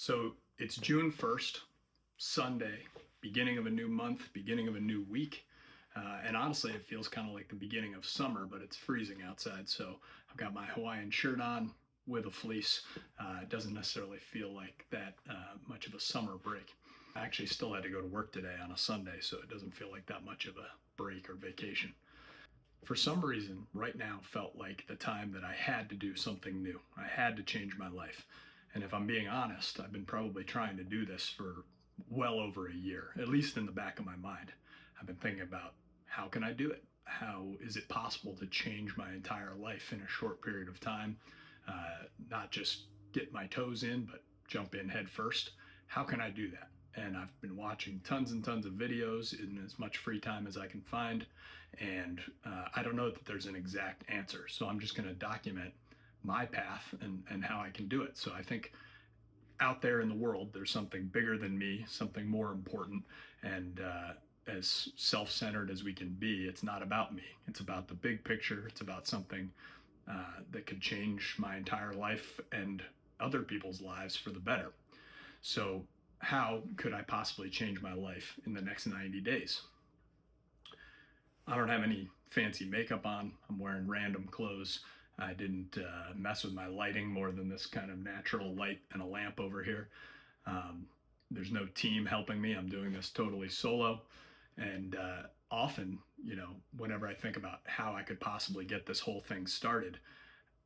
So it's June 1st, Sunday, beginning of a new month, beginning of a new week. And honestly, it feels kind of like the beginning of summer, but it's freezing outside. So I've got my Hawaiian shirt on with a fleece. It doesn't necessarily feel like that much of a summer break. I actually still had to go to work today on a Sunday, so it doesn't feel like that much of a break or vacation. For some reason, right now felt like the time that I had to do something new. I had to change my life. And if I'm being honest, I've been probably trying to do this for well over a year, at least in the back of my mind. I've been thinking about how can I do it? How is it possible to change my entire life in a short period of time? Not just get my toes in, but jump in head first. How can I do that? And I've been watching tons and tons of videos in as much free time as I can find. And I don't know that there's an exact answer. So I'm just going to document my path and how I can do it. So I think out there in the world, there's something bigger than me, something more important. And as self centered as we can be, it's not about me. It's about the big picture. It's about something that could change my entire life and other people's lives for the better. So, how could I possibly change my life in the next 90 days? I don't have any fancy makeup on. I'm wearing random clothes. I didn't mess with my lighting more than this kind of natural light and a lamp over here. Um, there's no team helping me. I'm doing this totally solo. And often, whenever I think about how I could possibly get this whole thing started,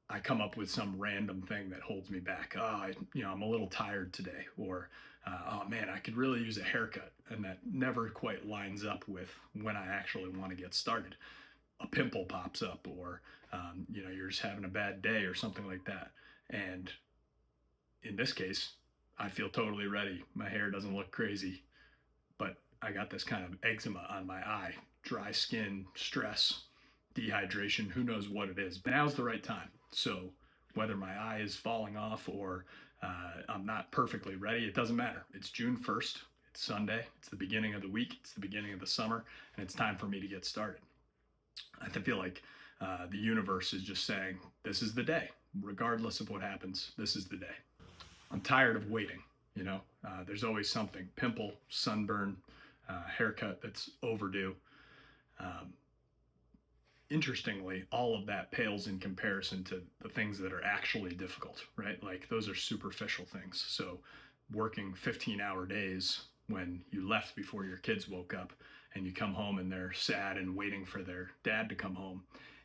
I come up with some random thing that holds me back. I'm a little tired today, or oh man, I could really use a haircut, and that never quite lines up with when I actually want to get started. A pimple pops up, or you're just having a bad day, or something like that. And in this case, I feel totally ready. My hair doesn't look crazy, but I got this kind of eczema on my eye, dry skin, stress, dehydration, who knows what it is. But now's the right time. So whether my eye is falling off or I'm not perfectly ready, it doesn't matter. It's June 1st. It's Sunday. It's the beginning of the week. It's the beginning of the summer, and it's time for me to get started. I feel like the universe is just saying, this is the day. Regardless of what happens, this is the day. I'm tired of waiting. There's always something: pimple, sunburn, haircut that's overdue. Um, Interestingly, all of that pales in comparison to the things that are actually difficult, right? Like those are superficial things. So working 15-hour days when you left before your kids woke up, and you come home and they're sad and waiting for their dad to come home,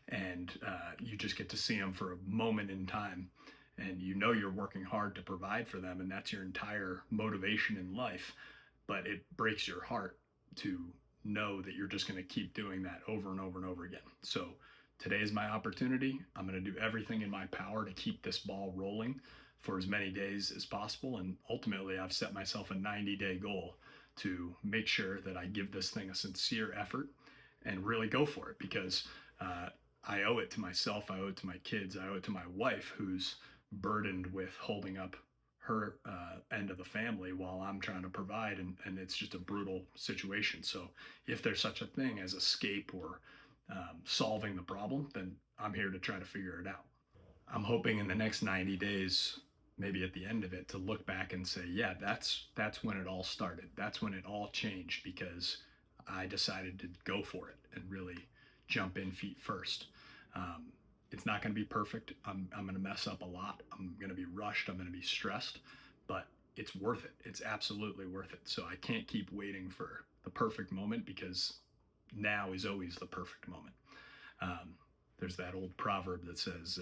and you just get to see them for a moment in time, and you're working hard to provide for them, and that's your entire motivation in life. But it breaks your heart to know that you're just going to keep doing that over and over and over again. So today is my opportunity. I'm going to do everything in my power to keep this ball rolling for as many days as possible. And ultimately, I've set myself a 90-day goal to make sure that I give this thing a sincere effort and really go for it, because I owe it to myself. I owe it to my kids. I owe it to my wife, who's burdened with holding up her end of the family while I'm trying to provide, and it's just a brutal situation. So if there's such a thing as escape or solving the problem, then I'm here to try to figure it out. I'm hoping in the next 90 days, maybe at the end of it, to look back and say, yeah, that's when it all started. That's when it all changed, because I decided to go for it and really jump in feet first. It's not going to be perfect. I'm going to mess up a lot. I'm going to be rushed. I'm going to be stressed, but it's worth it. It's absolutely worth it. So I can't keep waiting for the perfect moment, because now is always the perfect moment. There's that old proverb that says,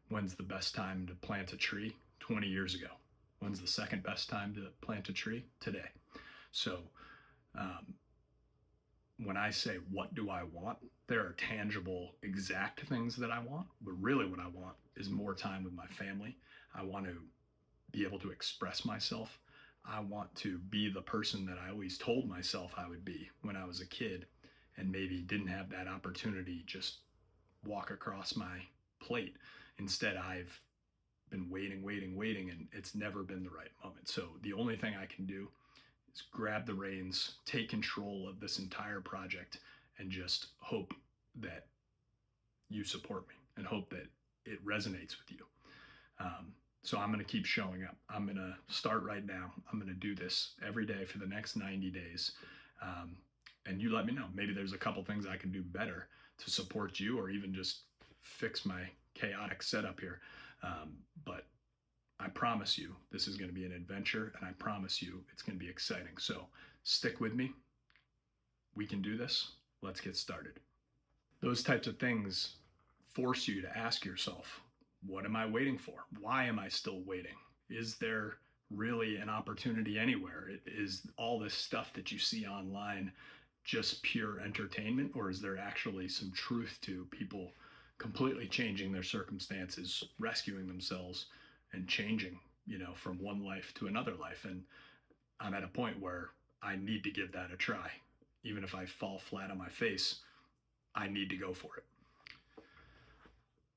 when's the best time to plant a tree? 20 years ago. When's the second best time to plant a tree? Today. So when I say, what do I want? There are tangible, exact things that I want, but really what I want is more time with my family. I want to be able to express myself. I want to be the person that I always told myself I would be when I was a kid, and maybe didn't have that opportunity just walk across my plate. Instead, I've been waiting, and it's never been the right moment. So the only thing I can do is grab the reins, take control of this entire project, and just hope that you support me and hope that it resonates with you. So I'm going to keep showing up. I'm going to start right now. I'm going to do this every day for the next 90 days. Um, and you let me know. Maybe there's a couple things I can do better to support you, or even just fix my chaotic setup here. But I promise you, this is going to be an adventure, and I promise you, it's going to be exciting. So stick with me. We can do this. Let's get started. Those types of things force you to ask yourself, what am I waiting for? Why am I still waiting? Is there really an opportunity anywhere? Is all this stuff that you see online just pure entertainment, or is there actually some truth to people completely changing their circumstances, rescuing themselves, and changing, from one life to another life? And I'm at a point where I need to give that a try. Even if I fall flat on my face, I need to go for it.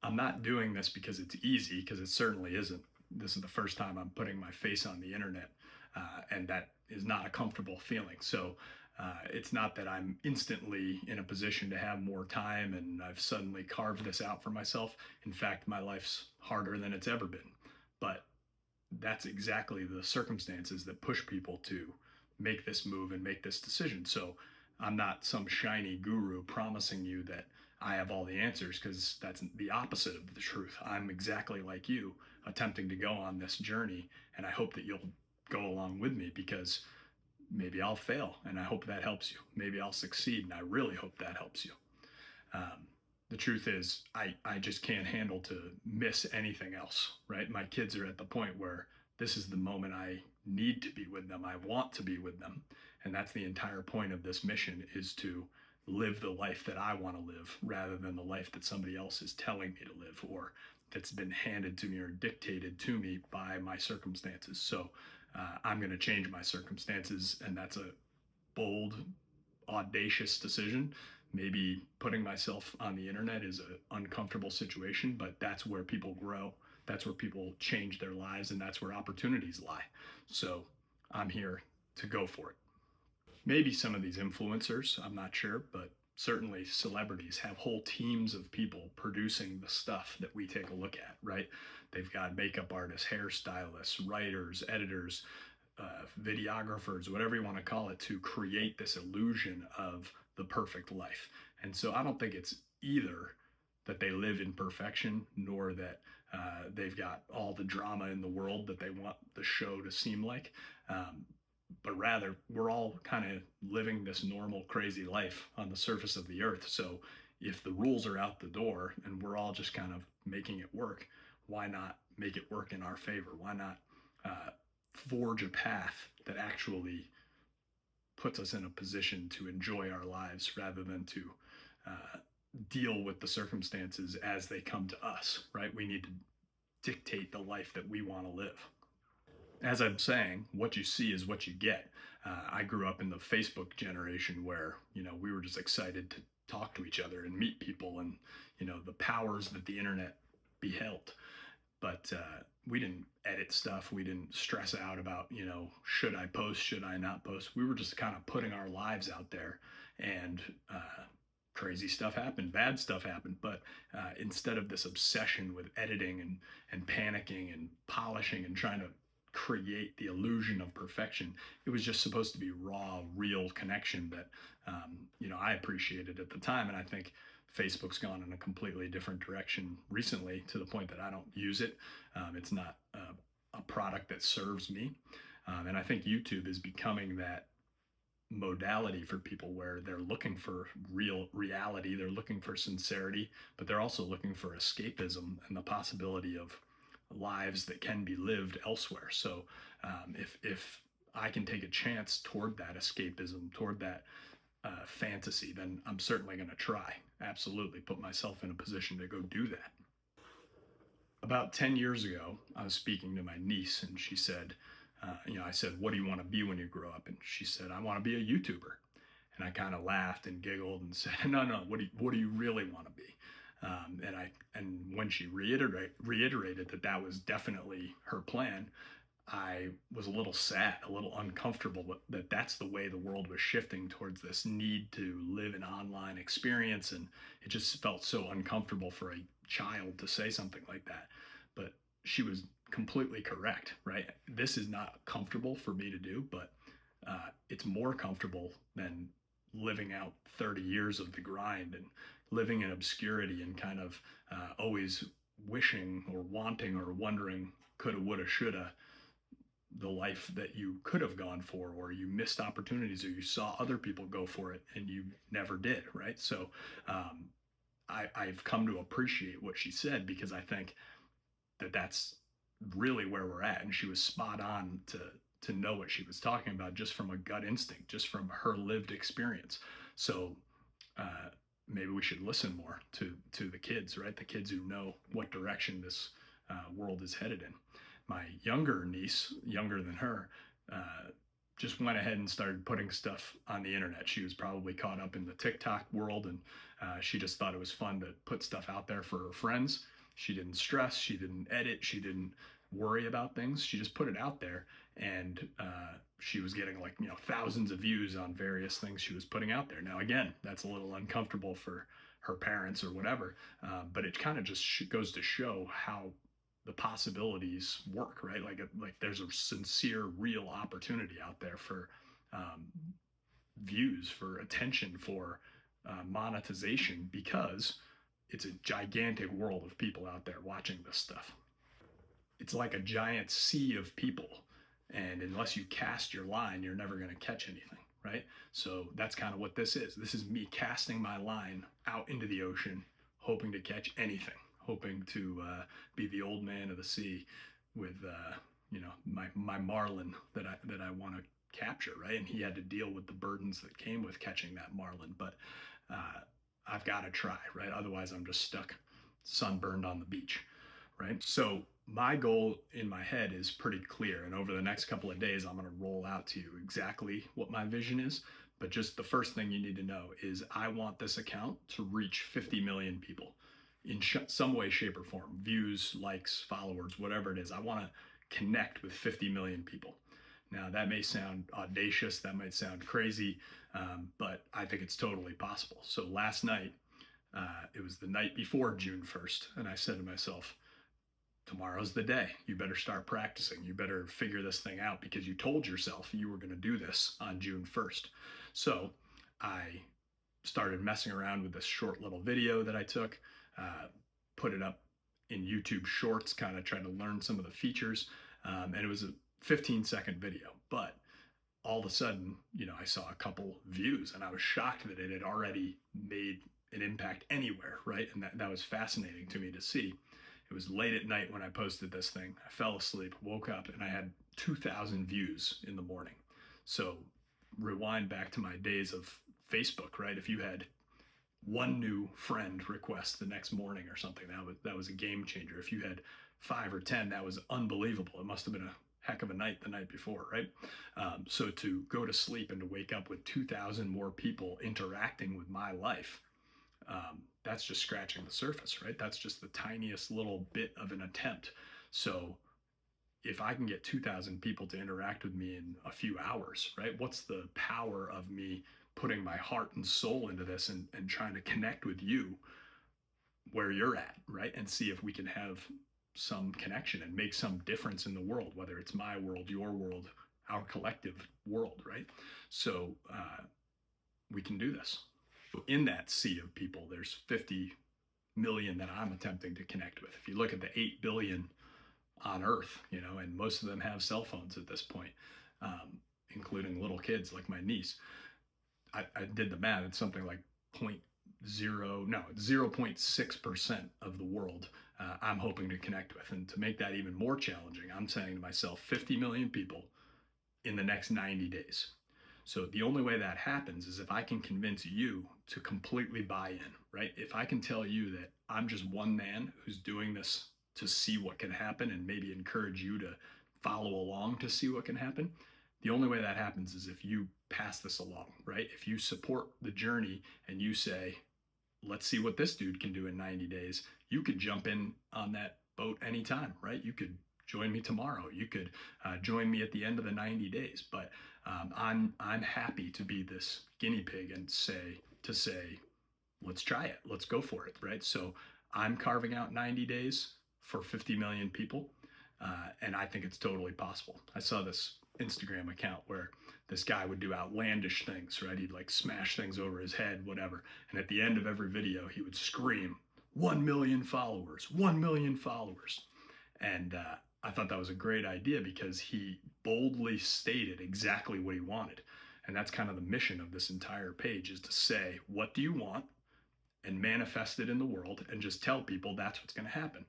I'm not doing this because it's easy, because it certainly isn't. This is the first time I'm putting my face on the internet, and that is not a comfortable feeling. So it's not that I'm instantly in a position to have more time and I've suddenly carved this out for myself. In fact, my life's harder than it's ever been. But that's exactly the circumstances that push people to make this move and make this decision. So I'm not some shiny guru promising you that I have all the answers, because that's the opposite of the truth. I'm exactly like you, attempting to go on this journey, and I hope that you'll go along with me, because maybe I'll fail, and I hope that helps you. Maybe I'll succeed, and I really hope that helps you. The truth is, I just can't handle to miss anything else, right? My kids are at the point where this is the moment I need to be with them. I want to be with them. And that's the entire point of this mission, is to live the life that I want to live, rather than the life that somebody else is telling me to live, or that's been handed to me or dictated to me by my circumstances. So I'm going to change my circumstances, and that's a bold, audacious decision. Maybe putting myself on the internet is an uncomfortable situation, but that's where people grow. That's where people change their lives, and that's where opportunities lie. So I'm here to go for it. Maybe some of these influencers, I'm not sure, but certainly celebrities have whole teams of people producing the stuff that we take a look at, right? They've got makeup artists, hairstylists, writers, editors, videographers, whatever you want to call it, to create this illusion of the perfect life. And so I don't think it's either that they live in perfection, nor that they've got all the drama in the world that they want the show to seem like. But rather, we're all kind of living this normal, crazy life on the surface of the earth. So if the rules are out the door and we're all just kind of making it work, why not make it work in our favor? Why not forge a path that actually puts us in a position to enjoy our lives, rather than to deal with the circumstances as they come to us, right? We need to dictate the life that we want to live. As I'm saying, what you see is what you get. I grew up in the Facebook generation where, we were just excited to talk to each other and meet people, and, the powers that the internet beheld. But we didn't edit stuff. We didn't stress out about, should I post, should I not post? We were just kind of putting our lives out there, and crazy stuff happened, bad stuff happened. But instead of this obsession with editing and panicking and polishing and trying to create the illusion of perfection, it was just supposed to be raw, real connection that, I appreciated at the time. And I think Facebook's gone in a completely different direction recently, to the point that I don't use it. It's not a product that serves me. And I think YouTube is becoming that modality for people, where they're looking for real reality, they're looking for sincerity, but they're also looking for escapism and the possibility of lives that can be lived elsewhere. So if I can take a chance toward that escapism, toward that fantasy, then I'm certainly going to try. Absolutely put myself in a position to go do that. About 10 years ago, I was speaking to my niece, and she said, I said, what do you want to be when you grow up? And she said, I want to be a YouTuber. And I kind of laughed and giggled and said, no, what do you really want to be? And when she reiterated that was definitely her plan, I was a little sad, a little uncomfortable that that's the way the world was shifting towards this need to live an online experience. And it just felt so uncomfortable for a child to say something like that. But she was completely correct, right? This is not comfortable for me to do, but it's more comfortable than living out 30 years of the grind and living in obscurity and kind of always wishing or wanting or wondering coulda, woulda, shoulda the life that you could have gone for, or you missed opportunities, or you saw other people go for it and you never did, right? So I've come to appreciate what she said, because I think that that's really where we're at, and she was spot on to know what she was talking about, just from a gut instinct, just from her lived experience. So maybe we should listen more to the kids, right? The kids who know what direction this world is headed in. My younger niece, younger than her, just went ahead and started putting stuff on the internet. She was probably caught up in the TikTok world, and she just thought it was fun to put stuff out there for her friends. She didn't stress, she didn't edit, she didn't worry about things. She just put it out there, and she was getting, like, thousands of views on various things she was putting out there. Now, again, that's a little uncomfortable for her parents or whatever, but it kind of just goes to show how the possibilities work, right? Like there's a sincere, real opportunity out there for views, for attention, for monetization, because it's a gigantic world of people out there watching this stuff. It's like a giant sea of people, and unless you cast your line, you're never going to catch anything, right? So that's kind of what this is. This is me casting my line out into the ocean, hoping to catch anything, hoping to be the old man of the sea with my marlin that I want to capture, right? And he had to deal with the burdens that came with catching that marlin. But I've got to try, right? Otherwise, I'm just stuck, sunburned on the beach, right? So my goal in my head is pretty clear, and over the next couple of days, I'm going to roll out to you exactly what my vision is. But just the first thing you need to know is I want this account to reach 50 million people in some way, shape, or form. Views, likes, followers, whatever it is. I want to connect with 50 million people. Now, that may sound audacious, that might sound crazy, but I think it's totally possible. So last night, it was the night before June 1st, and I said to myself, tomorrow's the day. You better start practicing. You better figure this thing out, because you told yourself you were going to do this on June 1st. So I started messing around with this short little video that I took, put it up in YouTube Shorts, kind of trying to learn some of the features. And it was a 15-second video, but all of a sudden, I saw a couple views, and I was shocked that it had already made an impact anywhere, right? And that was fascinating to me to see. It was late at night when I posted this thing. I fell asleep, woke up, and I had 2,000 views in the morning. So rewind back to my days of Facebook, right? If you had one new friend request the next morning or something, that was a game changer. If you had 5 or 10, that was unbelievable. It must have been a heck of a night the night before, right? So to go to sleep and to wake up with 2,000 more people interacting with my life, that's just scratching the surface, right? That's just the tiniest little bit of an attempt. So if I can get 2,000 people to interact with me in a few hours, right? What's the power of me putting my heart and soul into this and trying to connect with you where you're at, right? And see if we can have some connection and make some difference in the world, whether it's my world, your world, our collective world, right? So we can do this. In that sea of people, there's 50 million that I'm attempting to connect with. If you look at the 8 billion on Earth, and most of them have cell phones at this point, including little kids like my niece. I did the math. It's something like 0.6% of the world I'm hoping to connect with. And to make that even more challenging, I'm saying to myself, 50 million people in the next 90 days. So the only way that happens is if I can convince you to completely buy in, right? If I can tell you that I'm just one man who's doing this to see what can happen, and maybe encourage you to follow along to see what can happen, the only way that happens is if you pass this along, right? If you support the journey and you say, let's see what this dude can do in 90 days, you could jump in on that boat anytime, right? You could join me tomorrow. You could join me at the end of the 90 days. But I'm happy to be this guinea pig and say, let's try it. Let's go for it, right? So I'm carving out 90 days for 50 million people. And I think it's totally possible. I saw this Instagram account where this guy would do outlandish things, right? He'd like smash things over his head, whatever. And at the end of every video, he would scream, 1 million followers, 1 million followers. And I thought that was a great idea because he boldly stated exactly what he wanted. And that's kind of the mission of this entire page, is to say, what do you want? And manifest it in the world and just tell people that's what's going to happen.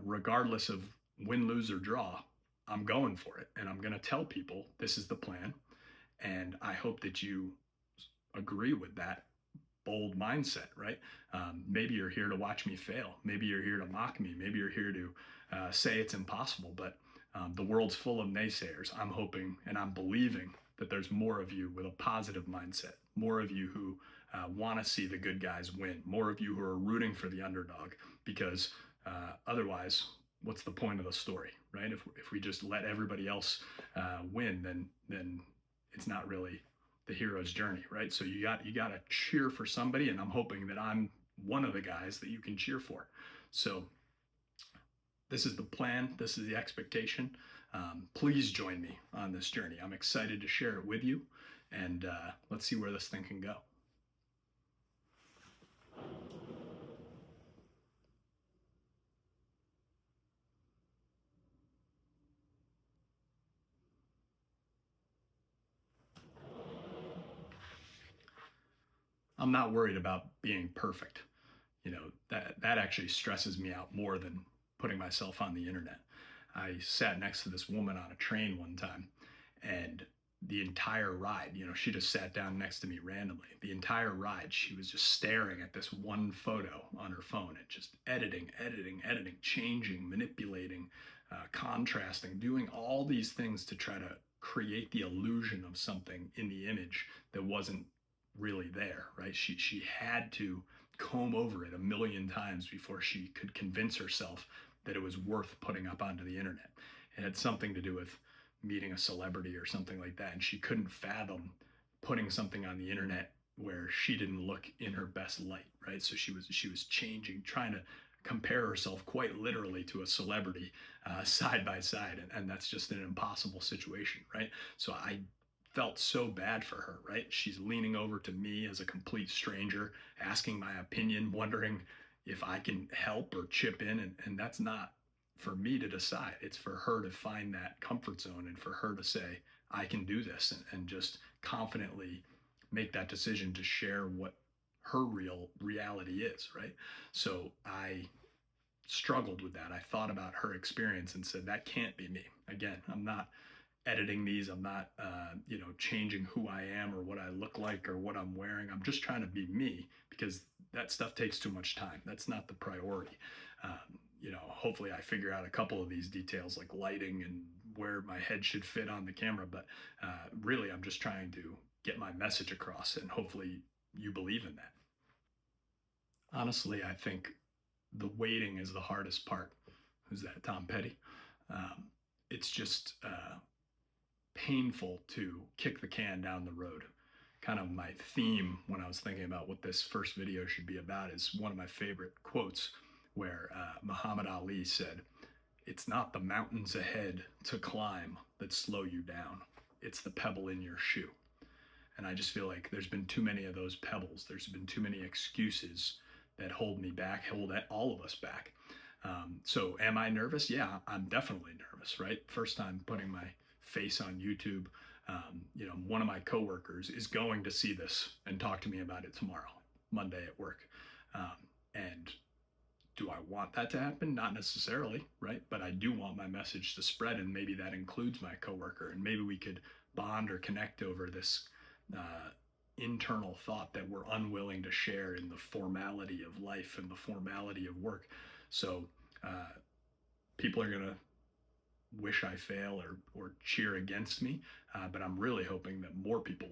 Regardless of win, lose, or draw, I'm going for it. And I'm going to tell people this is the plan. And I hope that you agree with that bold mindset, right? Maybe you're here to watch me fail. Maybe you're here to mock me. Maybe you're here to say it's impossible. But the world's full of naysayers. I'm hoping and I'm believing that there's more of you with a positive mindset, more of you who want to see the good guys win, more of you who are rooting for the underdog, because otherwise, what's the point of the story, right? If we just let everybody else win, then it's not really the hero's journey, right? So you got to cheer for somebody, and I'm hoping that I'm one of the guys that you can cheer for. So this is the plan. This is the expectation. Please join me on this journey. I'm excited to share it with you, and let's see where this thing can go. I'm not worried about being perfect. You know, that actually stresses me out more than putting myself on the internet. I sat next to this woman on a train one time, and the entire ride, you know, she just sat down next to me randomly. The entire ride, she was just staring at this one photo on her phone and just editing, changing, manipulating, contrasting, doing all these things to try to create the illusion of something in the image that wasn't really there, right? She had to comb over it a million times before she could convince herself that it was worth putting up onto the internet. It had something to do with meeting a celebrity or something like that, and she couldn't fathom putting something on the internet where she didn't look in her best light, right? So she was changing, trying to compare herself quite literally to a celebrity side by side, and that's just an impossible situation, right? So I felt so bad for her, right? She's leaning over to me as a complete stranger, asking my opinion, wondering if I can help or chip in, and that's not for me to decide. It's for her to find that comfort zone and for her to say, I can do this, and just confidently make that decision to share what her real reality is, right? So I struggled with that. I thought about her experience and said, that can't be me. Again, I'm not editing these. I'm not, changing who I am or what I look like or what I'm wearing. I'm just trying to be me, because that stuff takes too much time. That's not the priority. Hopefully I figure out a couple of these details like lighting and where my head should fit on the camera. But really, I'm just trying to get my message across, and hopefully you believe in that. Honestly, I think the waiting is the hardest part. Who's that? Tom Petty. It's just painful to kick the can down the road. Kind of my theme when I was thinking about what this first video should be about is one of my favorite quotes where Muhammad Ali said, "It's not the mountains ahead to climb that slow you down. It's the pebble in your shoe." And I just feel like there's been too many of those pebbles. There's been too many excuses that hold me back, hold all of us back. So am I nervous? Yeah, I'm definitely nervous, right? First time putting my face on YouTube. One of my coworkers is going to see this and talk to me about it tomorrow, Monday at work. And do I want that to happen? Not necessarily, right? But I do want my message to spread, and maybe that includes my coworker, and maybe we could bond or connect over this internal thought that we're unwilling to share in the formality of life and the formality of work. So people are going to wish I fail or cheer against me, but I'm really hoping that more people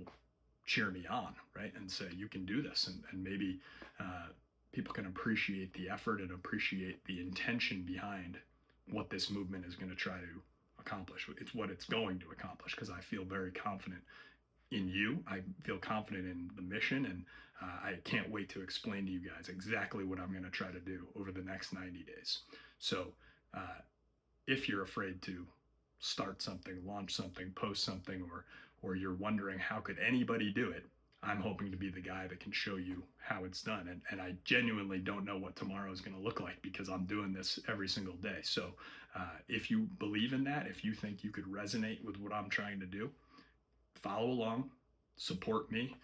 cheer me on, right? And say, you can do this. And maybe people can appreciate the effort and appreciate the intention behind what this movement is going to try to accomplish. It's what it's going to accomplish, because I feel very confident in you. I feel confident in the mission, and I can't wait to explain to you guys exactly what I'm going to try to do over the next 90 days. So if you're afraid to start something, launch something, post something, or you're wondering how could anybody do it, I'm hoping to be the guy that can show you how it's done. And I genuinely don't know what tomorrow is going to look like because I'm doing this every single day. So if you believe in that, if you think you could resonate with what I'm trying to do, follow along, support me,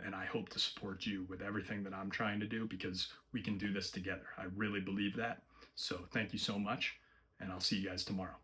and I hope to support you with everything that I'm trying to do because we can do this together. I really believe that. So thank you so much, and I'll see you guys tomorrow.